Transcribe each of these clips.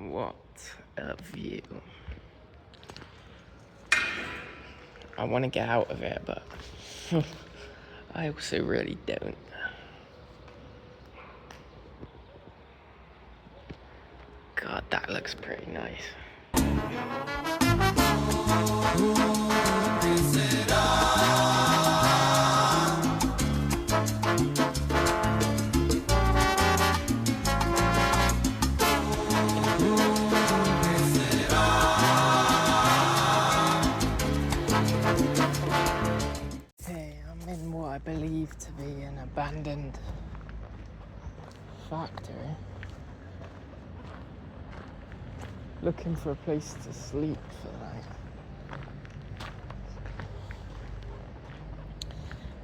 What a view. I want to get out of it, but I also really don't. God, that looks pretty nice. Hey, I'm in what I believe to be an abandoned factory. Looking for a place to sleep for the night.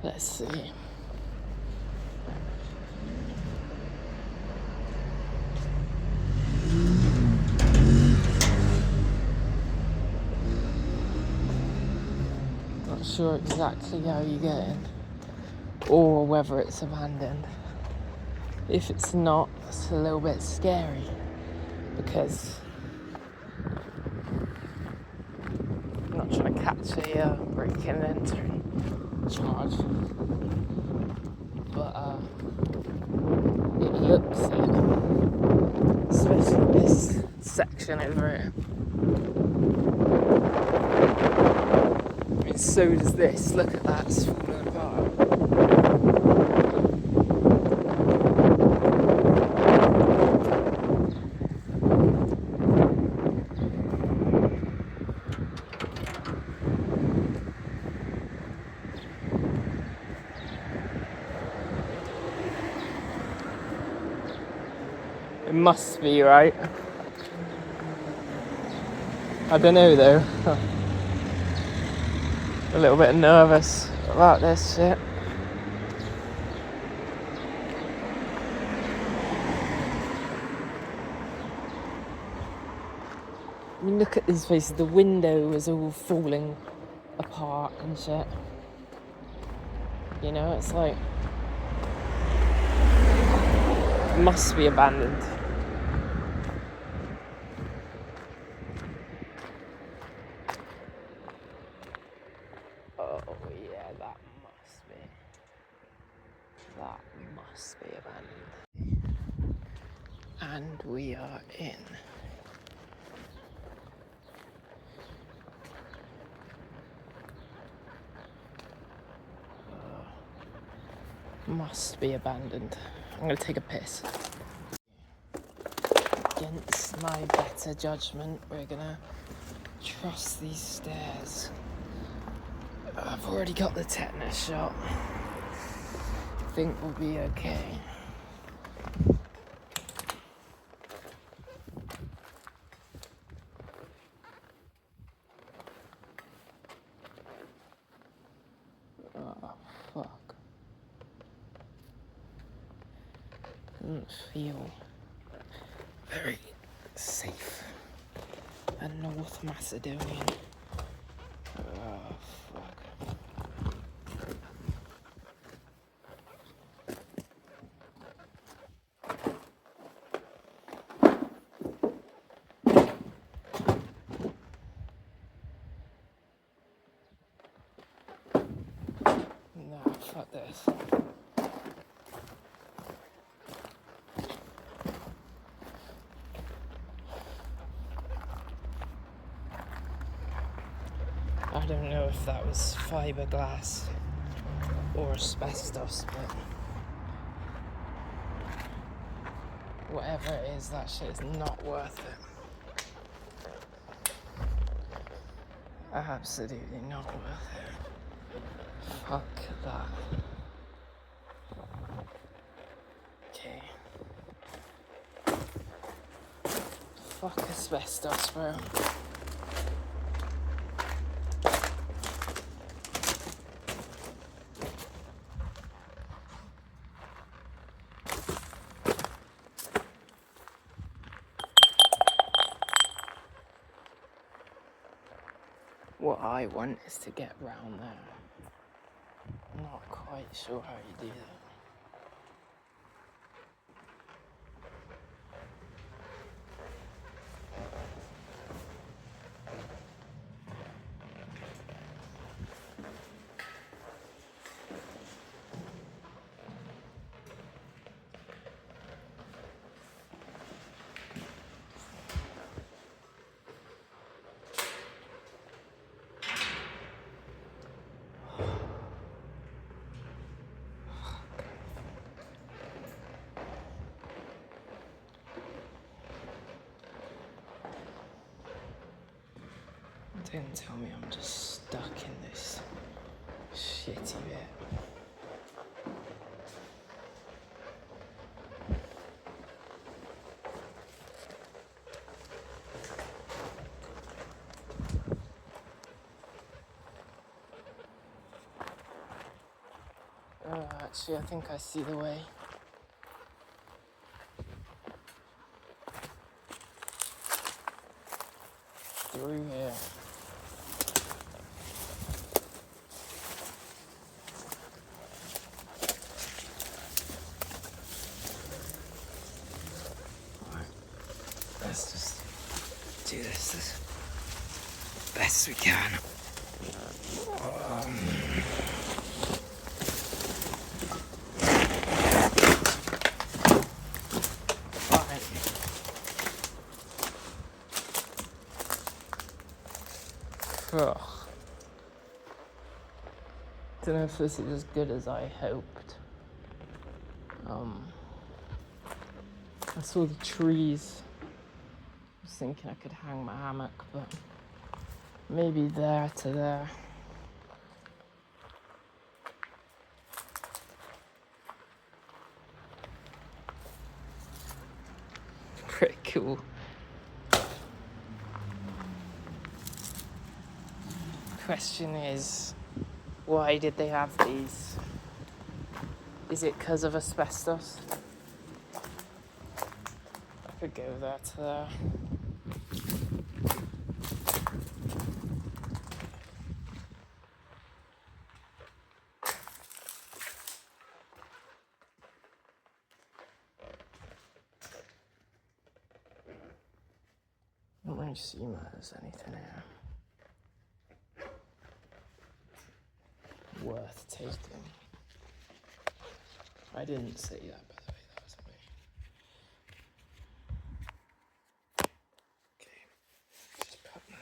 Let's see. Not sure exactly how you get in, or whether it's abandoned. If it's not, it's a little bit scary, because I'm not trying to catch a break and enter charge, but it looks it, especially this section over here. I mean, so does this. Look at that, it's falling apart. It must be, right? I don't know though. A little bit nervous about this shit. I mean, look at these places. The window is all falling apart and shit. You know, it's like, it must be abandoned. Oh yeah, that must be abandoned. And we are in. Must be abandoned. I'm gonna take a piss. Against my better judgment, we're gonna trust these stairs. I've already got the tetanus shot. I think we'll be okay. Oh, fuck. Doesn't feel very safe. A North Macedonian. Oh, fuck. Nah, fuck this. I don't know if that was fiberglass or asbestos, but whatever it is, that shit is not worth it. Absolutely not worth it. Fuck that. Okay. Fuck asbestos, bro. What I want is to get round there. I'm not quite sure how you do that. Didn't tell me I'm just stuck in this shitty bit. Actually, I think I see the way. Through here. Alright, let's just do this as best we can. Ugh. Don't know if this is as good as I hoped. I saw the trees. I was thinking I could hang my hammock, but maybe there to there. Pretty cool. Question is, why did they have these? Is it because of asbestos? I could go there to there. I don't really see there's anything here worth taking. I didn't say that, by the way, that was me. Okay, just put my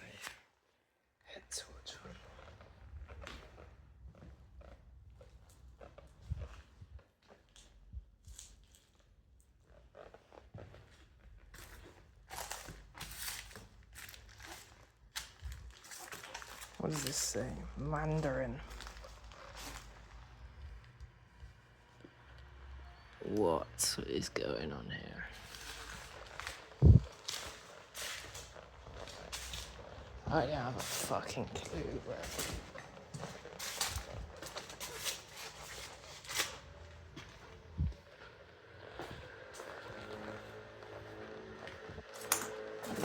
head torch on. What does this say? Mandarin. What is going on here? I don't have a fucking clue, bro.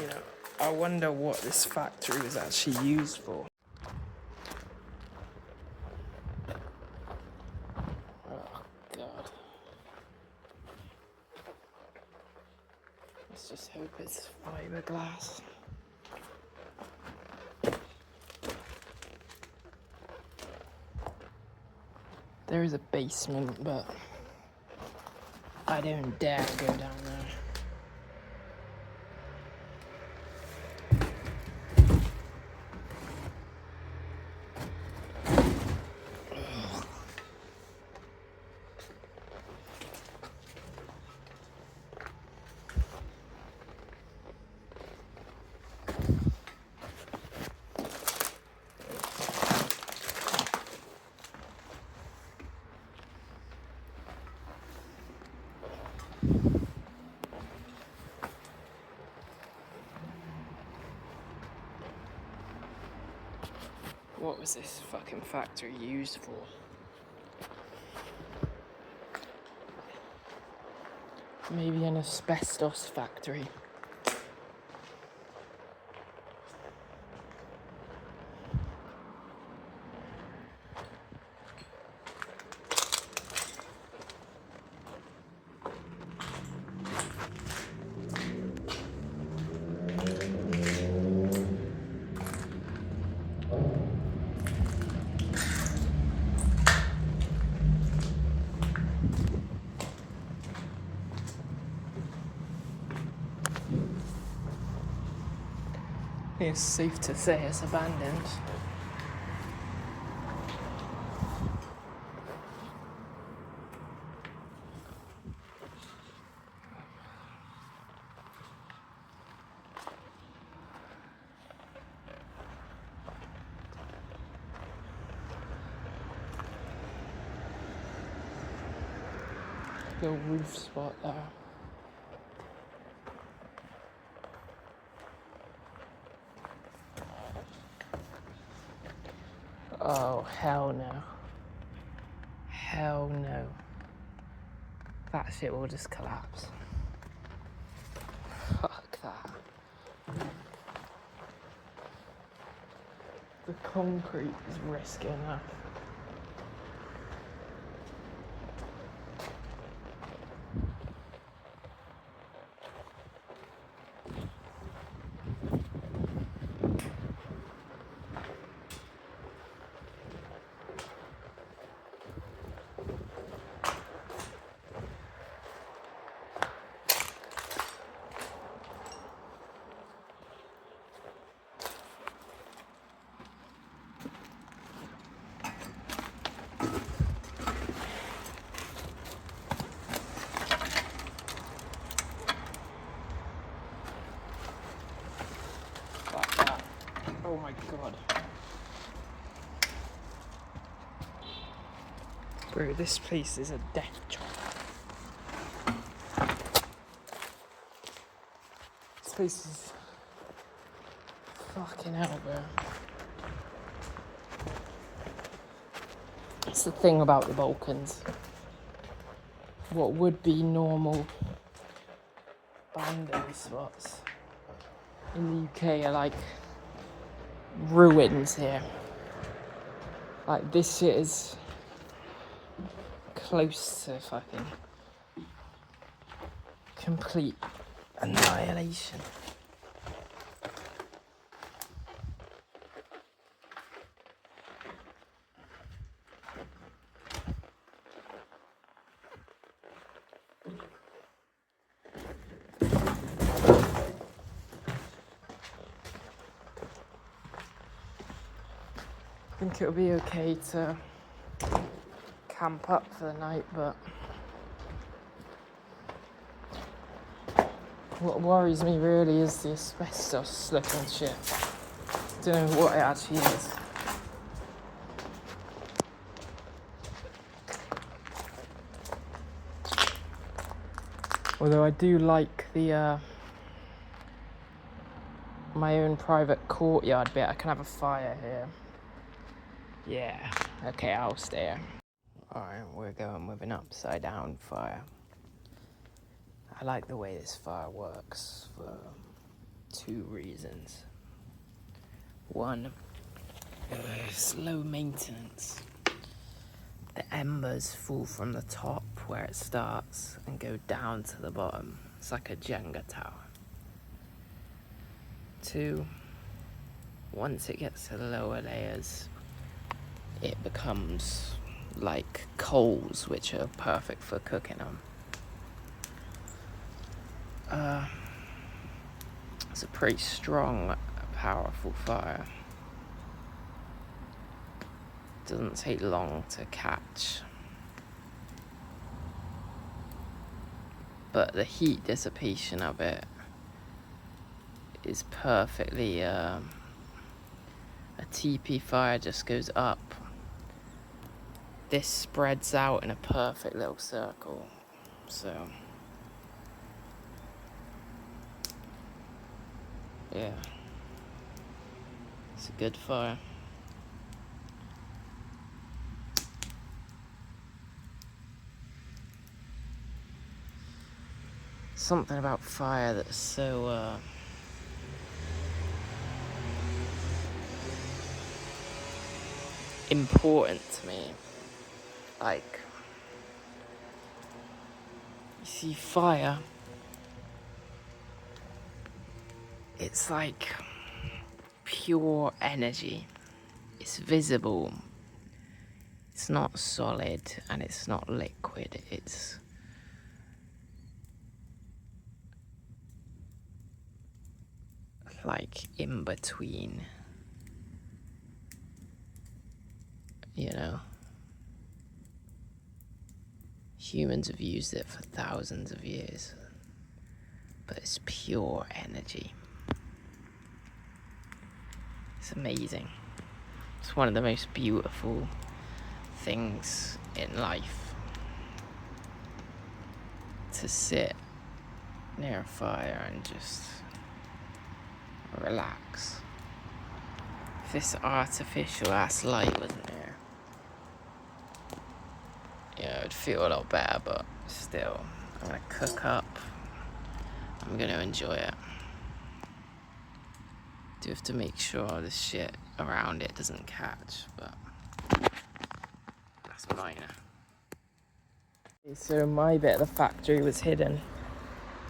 You know, I wonder what this factory was actually used for. Oh, God. Let's just hope it's fiberglass. There is a basement, but I don't dare go down there. What was this fucking factory used for? Maybe an asbestos factory. It's safe to say it's abandoned. little roof spot there. Oh, hell no. Hell no. That shit will just collapse. Fuck that. The concrete is risky enough. Oh my god. Bro, this place is a death trap. This place is fucking hell, bro. That's the thing about the Balkans. What would be normal bando spots in the UK are like ruins here. Like, this shit is close to fucking complete annihilation. I think it'll be okay to camp up for the night, but what worries me really is the asbestos looking shit. Don't know what it actually is. Although I do like the my own private courtyard bit. I can have a fire here. Yeah, okay, I'll stay here. Alright, we're going with an upside down fire. I like the way this fire works for 2 reasons. One, it's low maintenance. The embers fall from the top where it starts and go down to the bottom. It's like a Jenga tower. 2, once it gets to the lower layers, it becomes like coals, which are perfect for cooking on. It's a pretty strong, powerful fire. Doesn't take long to catch. But the heat dissipation of it is perfectly, a teepee fire just goes up. This spreads out in a perfect little circle, so yeah, it's a good fire. Something about fire that's so important to me. Like, you see, fire, it's like pure energy. It's visible. It's not solid and it's not liquid. It's like in between, you know. Humans have used it for thousands of years, but it's pure energy. It's amazing. It's one of the most beautiful things in life. to sit near a fire and just relax. If this artificial ass light wasn't here, yeah, it would feel a lot better, but still, I'm gonna cook up. I'm gonna enjoy it. Do have to make sure the shit around it doesn't catch, but that's minor. So my bit of the factory was hidden,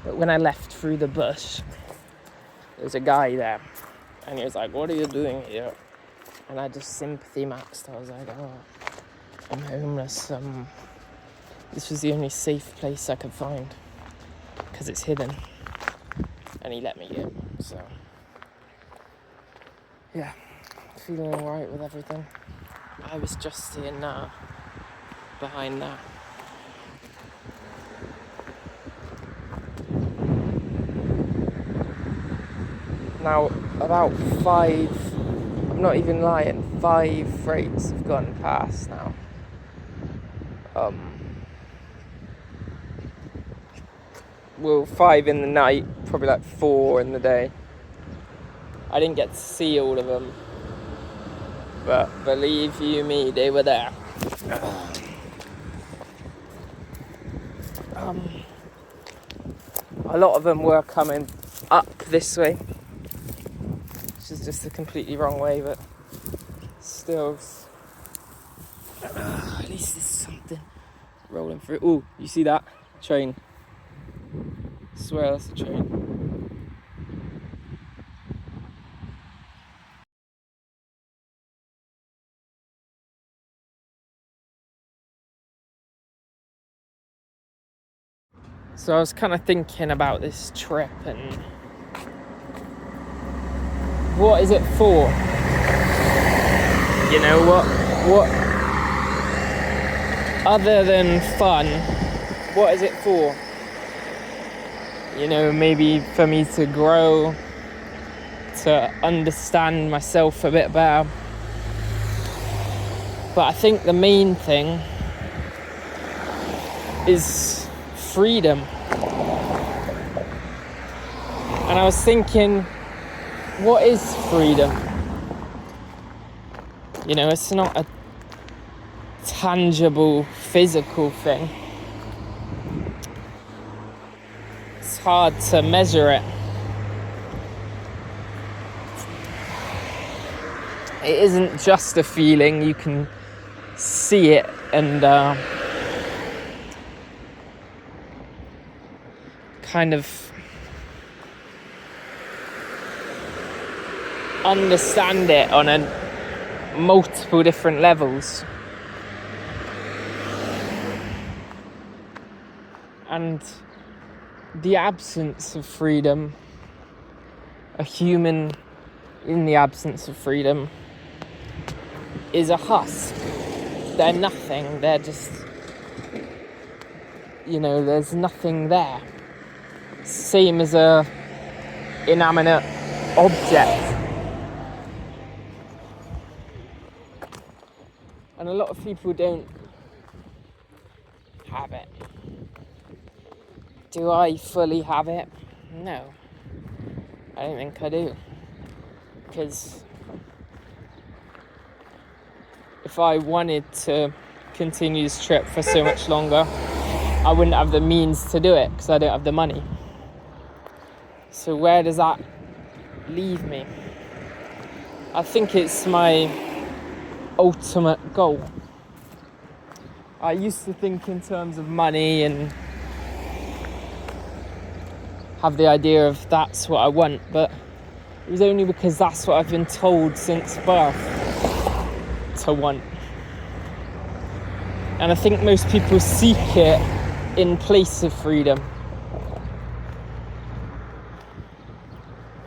but when I left through the bush, there was a guy there, and he was like, "What are you doing here?" And I just sympathy maxed. I was like, "Oh, I'm homeless. This was the only safe place I could find because it's hidden." And he let me in. So yeah, feeling alright with everything. I was just in behind that. Now, about 5, I'm not even lying, 5 freights have gone past now. Well, 5 in the night, probably like 4 in the day. I didn't get to see all of them, but believe you me, they were there. A lot of them were coming up this way, which is just a completely wrong way, but still, at least there's something rolling through. Oh, you see that? Train. I swear that's a train. So I was kind of thinking about this trip and what is it for? You know, what other than fun, what is it for? You know, maybe for me to grow, to understand myself a bit better. But I think the main thing is freedom. And I was thinking, what is freedom? You know, it's not a tangible, physical thing. It's hard to measure it. It isn't just a feeling, you can see it and kind of understand it on multiple different levels. And the absence of freedom, a human in the absence of freedom, is a husk. They're nothing, they're just, you know, there's nothing there. Same as a inanimate object. And a lot of people don't have it. Do I fully have it? No. I don't think I do. Because if I wanted to continue this trip for so much longer, I wouldn't have the means to do it because I don't have the money. So where does that leave me? I think it's my ultimate goal. I used to think in terms of money and have the idea of that's what I want, but it was only because that's what I've been told since birth to want. And I think most people seek it in place of freedom.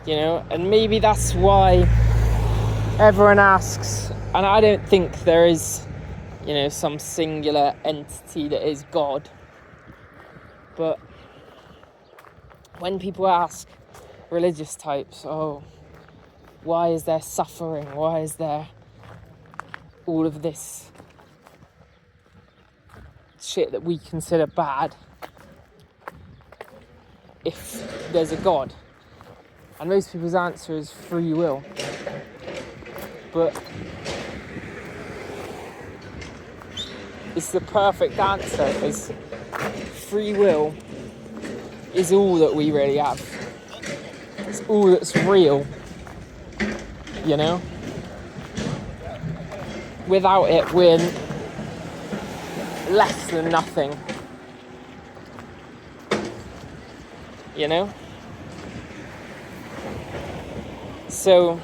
You know, and maybe that's why everyone asks, and I don't think there is, you know, some singular entity that is God. But when people ask religious types, oh, why is there suffering? Why is there all of this shit that we consider bad? if there's a God. And most people's answer is free will. But it's the perfect answer, because free will is all that we really have. It's all that's real, you know? Without it, we're less than nothing, you know? So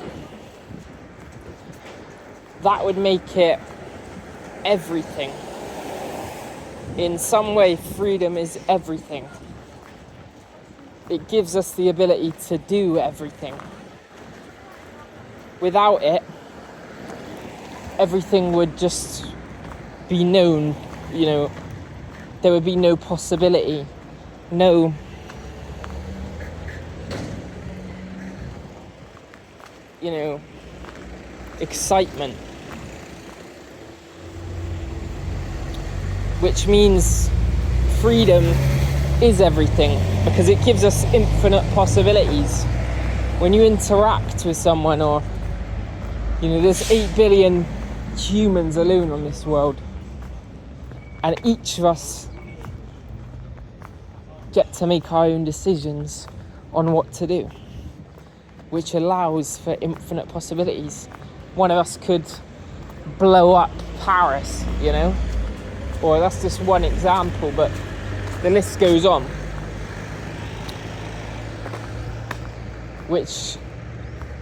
that would make it everything. In some way, freedom is everything. It gives us the ability to do everything. Without it, everything would just be known, you know, there would be no possibility, no excitement. Which means freedom is everything, because it gives us infinite possibilities. When you interact with someone, or, you know, there's 8 billion humans alone on this world, and each of us get to make our own decisions on what to do, which allows for infinite possibilities. One of us could blow up Paris, you know, or that's just one example, but the list goes on, which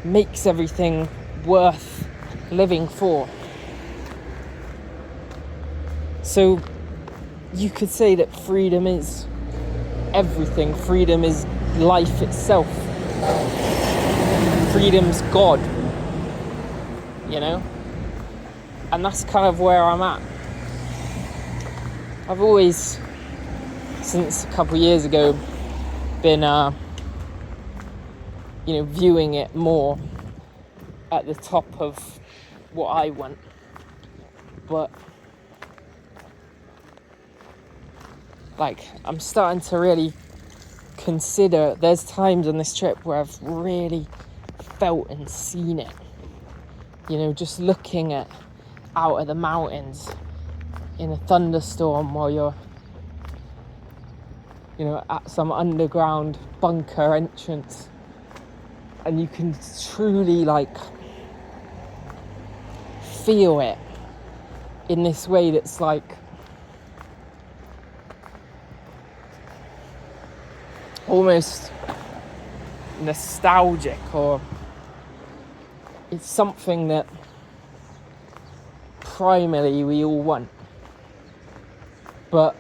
makes everything worth living for. So you could say that freedom is everything. Freedom is life itself. Freedom's God, you know? And that's kind of where I'm at. I've always, since a couple of years ago, been, viewing it more at the top of what I want. But, I'm starting to really consider, there's times on this trip where I've really felt and seen it. You know, just looking out at the mountains in a thunderstorm, while you're, you know, at some underground bunker entrance, and you can truly feel it in this way that's almost nostalgic, or it's something that primarily we all want. But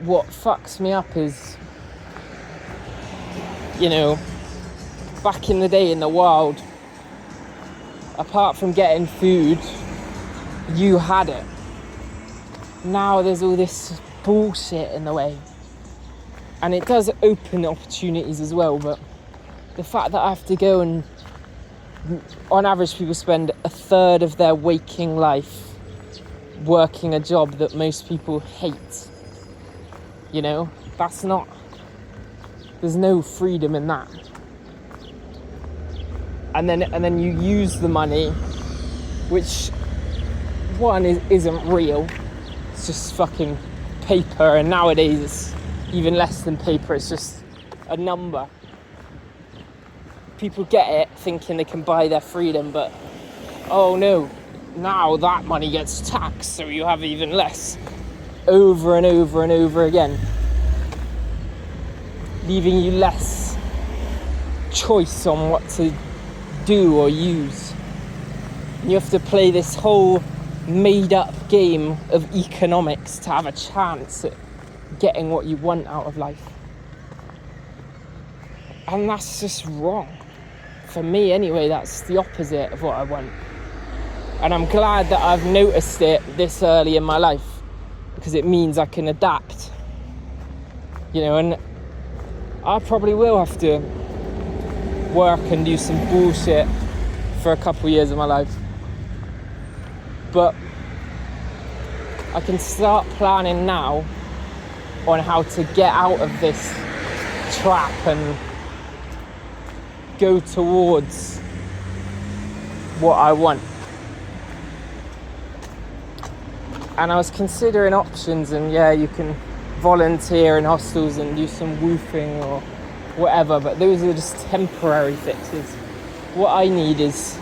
what fucks me up is, you know, back in the day in the wild, apart from getting food, you had it. Now there's all this bullshit in the way. And it does open opportunities as well, but the fact that I have to go and, on average, people spend a third of their waking life working a job that most people hate. You know, there's no freedom in that. And then you use the money, which one isn't real. It's just fucking paper, and nowadays it's even less than paper, it's just a number. People get it thinking they can buy their freedom, but oh no, now that money gets taxed, so you have even less, over and over and over again, leaving you less choice on what to do or use. And you have to play this whole made up game of economics to have a chance at getting what you want out of life. And that's just wrong. For me anyway, that's the opposite of what I want. And I'm glad that I've noticed it this early in my life, because it means I can adapt. You know, and I probably will have to work and do some bullshit for a couple of years of my life. But I can start planning now on how to get out of this trap and go towards what I want. And I was considering options, and yeah, you can volunteer in hostels and do some woofing or whatever, but those are just temporary fixes. What I need is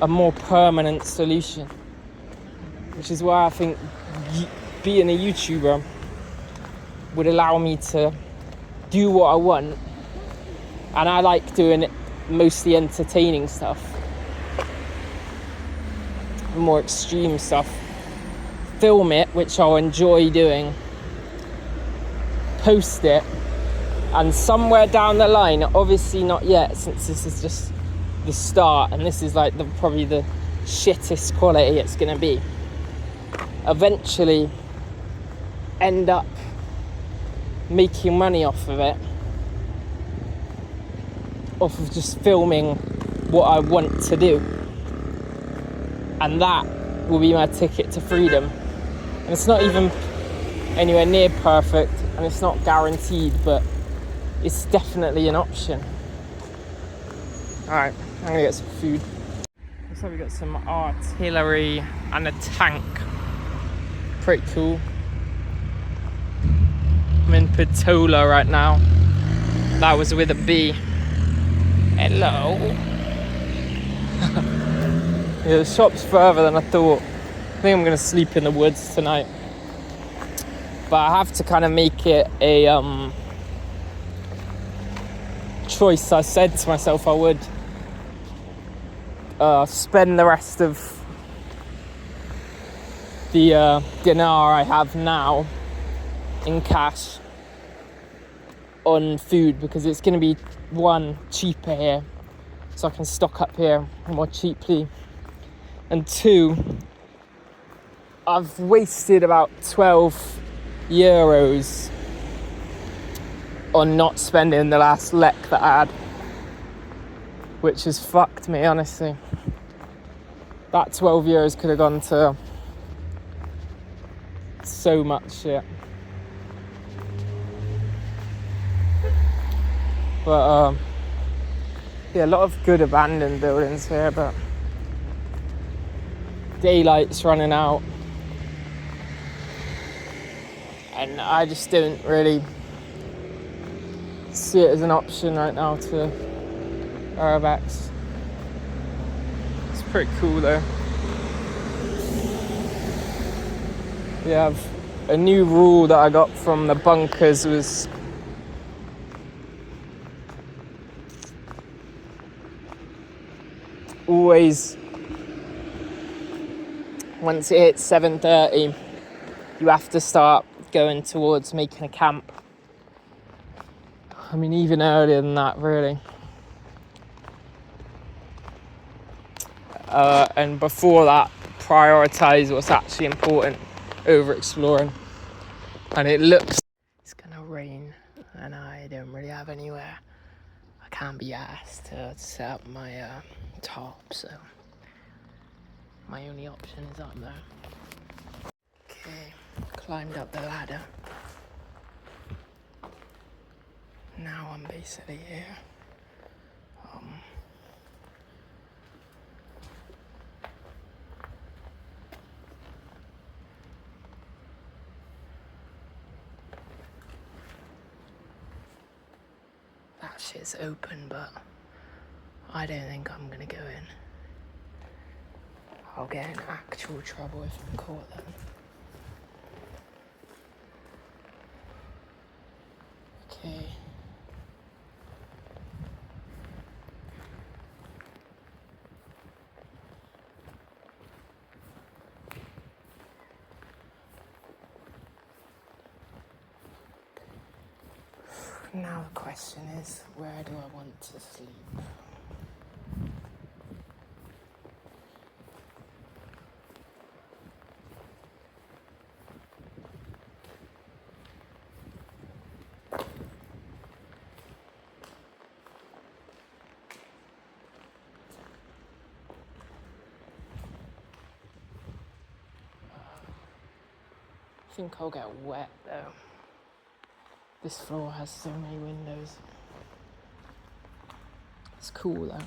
a more permanent solution, which is why I think being a YouTuber would allow me to do what I want, and I like doing it, mostly entertaining stuff, more extreme stuff. Film it, which I'll enjoy doing, post it, and somewhere down the line, obviously not yet since this is just the start and this is like probably the shittest quality it's gonna be, eventually end up making money off of it, off of just filming what I want to do, and that will be my ticket to freedom. And it's not even anywhere near perfect, and it's not guaranteed, but it's definitely an option. Alright, I'm gonna get some food. Looks like we got some artillery and a tank. Pretty cool. I'm in Patola right now. That was with a B. Hello. Yeah, the shop's further than I thought. I think I'm gonna sleep in the woods tonight. But I have to kind of make it a choice. I said to myself I would spend the rest of the dinar I have now in cash on food, because it's going to be, one, cheaper here, so I can stock up here more cheaply, and two, I've wasted about 12 euros on not spending the last lek that I had, which has fucked me, honestly. That 12 euros could have gone to so much shit. But yeah, a lot of good abandoned buildings here, but daylight's running out, and I just don't really see it as an option right now to Arabax. It's pretty cool though. We have a new rule that I got from the bunkers was always, once it hits 7:30, you have to start going towards making a camp. I mean, even earlier than that, really. And before that, prioritize what's actually important over exploring. And it looks it's gonna rain, and I don't really have anywhere. I can't be asked to set up my tarp, so my only option is up there. Okay, climbed up the ladder. Now I'm basically here. That shit's open, but I don't think I'm gonna go in. I'll get in actual trouble if I'm caught then. Okay. Now the question is, where do I want to sleep? think I'll get wet though. This floor has so many windows. It's cool though.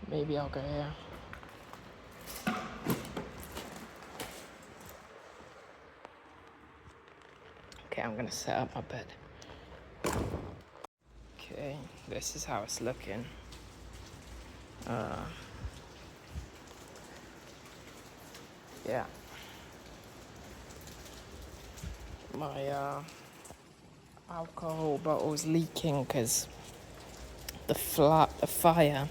Maybe I'll go here. Okay, I'm gonna set up my bed. Okay, this is how it's looking. Yeah. My alcohol bottle's leaking because the fire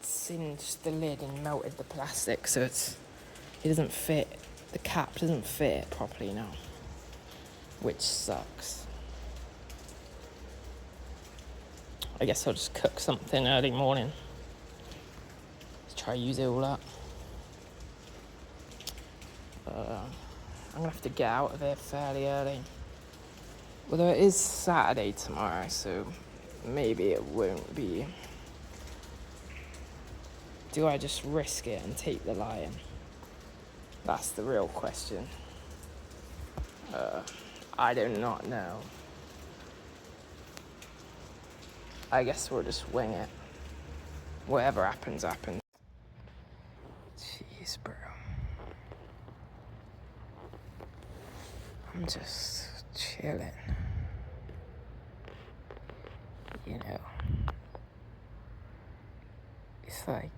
singed the lid and melted the plastic, so it doesn't fit. The cap doesn't fit properly now, which sucks. I guess I'll just cook something early morning. Let's try to use it all up. I'm gonna have to get out of here fairly early. Although it is Saturday tomorrow, so maybe it won't be. Do I just risk it and take the lion? That's the real question. I do not know. I guess we'll just wing it. Whatever happens, happens. Jeez, bro. I'm just chilling. You know. It's like,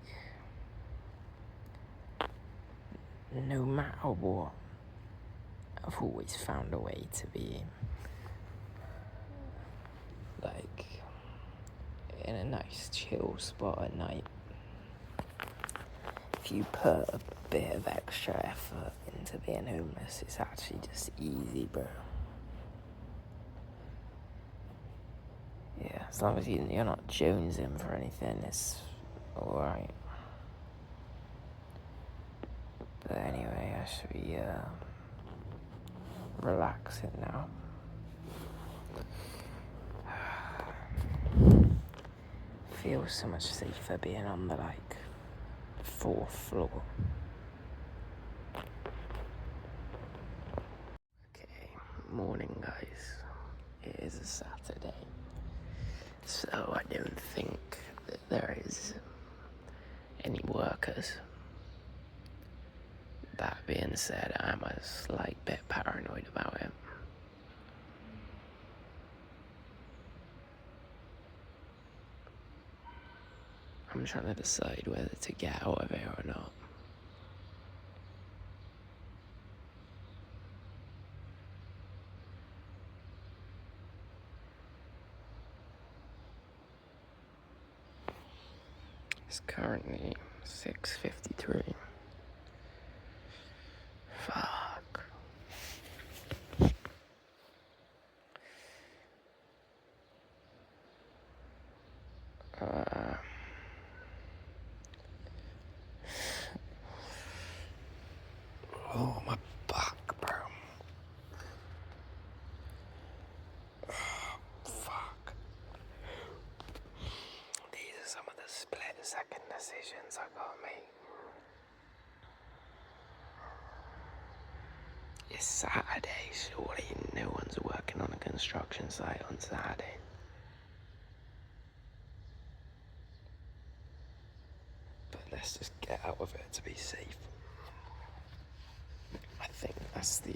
no matter what, I've always found a way to be, like, in a nice chill spot at night. If you put a bit of extra effort into being homeless, it's actually just easy, bro. Yeah, as long as you're not jonesing for anything, it's alright. But anyway, I should be relaxing now. Feels so much safer being on the, like, 4th floor. Okay, morning guys. It is a Saturday, so I don't think that there is any workers. That being said, I'm a slight bit paranoid about it. I'm trying to decide whether to get out of here or not. It's currently 6:53. Fuck. Oh, my back, bro. Oh, fuck. These are some of the split-second decisions I gotta make. It's Saturday, surely no one's working on a construction site on Saturday. But let's just get out of it to be safe. I think that's the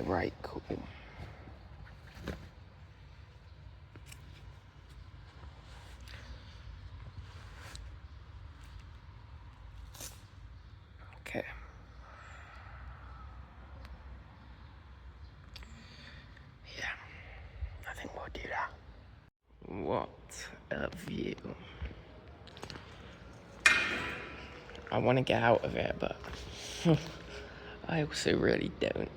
right call. Okay. Yeah, I think we'll do that. What a view. I want to get out of it, but I also really don't.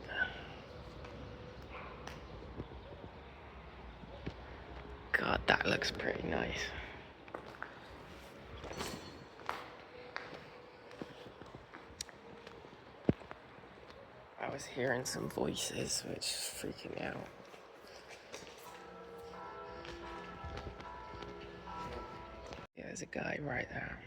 God, that looks pretty nice. I was hearing some voices, which is freaking me out. There's a guy right there.